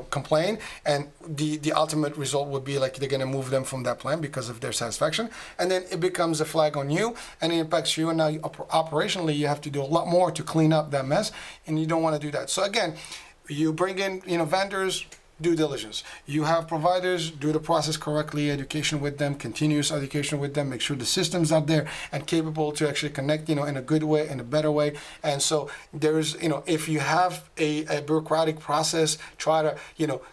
complain. And the ultimate result would be like they're going to move them from that plan because of their satisfaction, and then it becomes a flag on you, and it impacts you. And now operationally, you have to do a lot more to clean up that mess, and you don't want to do that. So again, you bring in, vendors. Due diligence. You have providers, do the process correctly, education with them, continuous education with them, make sure the systems are there and capable to actually connect, in a good way, in a better way. And so there's, if you have a bureaucratic process, try to,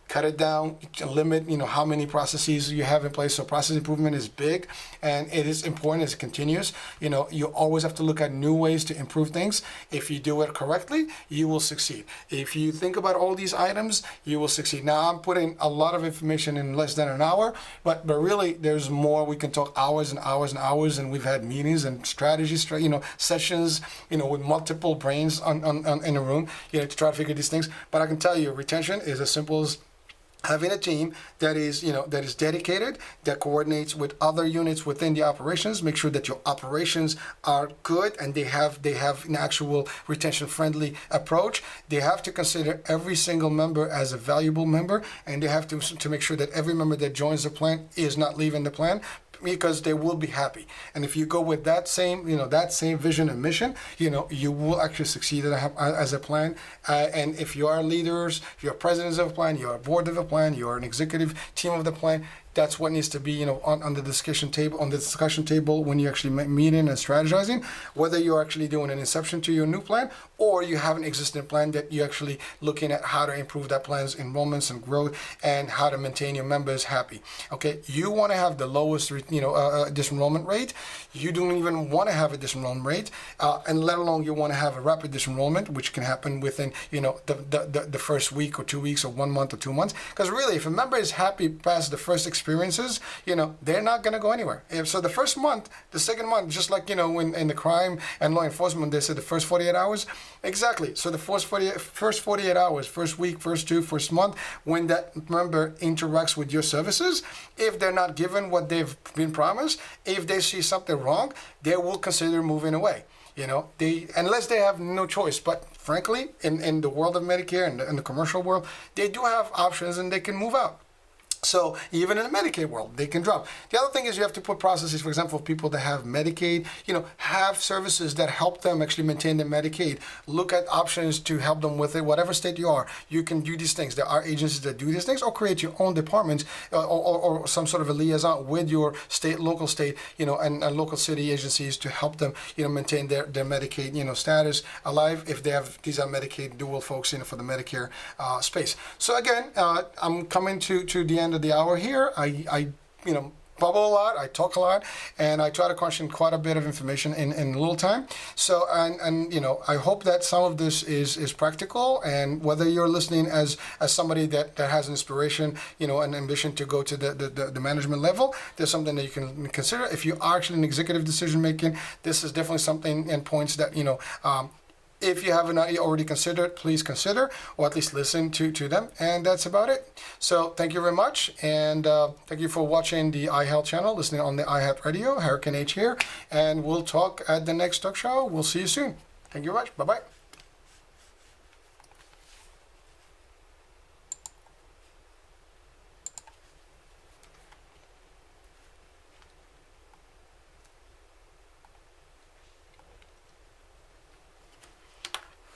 cut it down, limit, how many processes you have in place. So process improvement is big, and it is important, it's continuous. You always have to look at new ways to improve things. If you do it correctly, you will succeed. If you think about all these items, you will succeed. Now, I'm putting a lot of information in less than an hour, but really there's more. We can talk hours and hours and hours, and we've had meetings and strategies, sessions, with multiple brains in a room, to try to figure these things. But I can tell you, retention is as simple as having a team that is, that is dedicated, that coordinates with other units within the operations, make sure that your operations are good and they have an actual retention-friendly approach. They have to consider every single member as a valuable member, and they have to make sure that every member that joins the plan is not leaving the plan, because they will be happy. And if you go with that same vision and mission, you will actually succeed as a plan. And if you are leaders, if you're presidents of a plan, you're a board of a plan, you're an executive team of the plan, that's what needs to be, on the discussion table when you're actually meeting and strategizing, whether you're actually doing an inception to your new plan, or you have an existing plan that you're actually looking at how to improve that plan's enrollments and growth, and how to maintain your members happy. Okay, you want to have the lowest, disenrollment rate. You don't even want to have a disenrollment rate, and let alone you want to have a rapid disenrollment, which can happen within, the first week or 2 weeks or 1 month or 2 months. Because really, if a member is happy past the first experience, experiences, they're not going to go anywhere. So the first month, the second month, just like, when in the crime and law enforcement, they said the first 48 hours. Exactly. So the first 48 hours, first week, first two, first month, when that member interacts with your services, if they're not given what they've been promised, if they see something wrong, they will consider moving away. Unless they have no choice. But frankly, in the world of Medicare and in the commercial world, they do have options and they can move out. So even in the Medicaid world, they can drop. The other thing is you have to put processes, for example, for people that have Medicaid, have services that help them actually maintain their Medicaid. Look at options to help them with it. Whatever state you are, you can do these things. There are agencies that do these things, or create your own departments or some sort of a liaison with your local state, and local city agencies to help them, maintain their Medicaid, status alive if these are Medicaid dual folks, for the Medicare space. So again, I'm coming to the end of the hour here. I bubble a lot, I talk a lot, and I try to crunch in quite a bit of information in a little time. So, and I hope that some of this is practical, and whether you're listening as somebody that has an inspiration, an ambition to go to the management level, there's something that you can consider. If you are actually in executive decision making, this is definitely something and points that, if you haven't already considered, please consider, or at least listen to them. And that's about it. So thank you very much. And thank you for watching the iHealth channel, listening on the iHealth Radio. Hurricane H here. And we'll talk at the next talk show. We'll see you soon. Thank you very much. Bye-bye.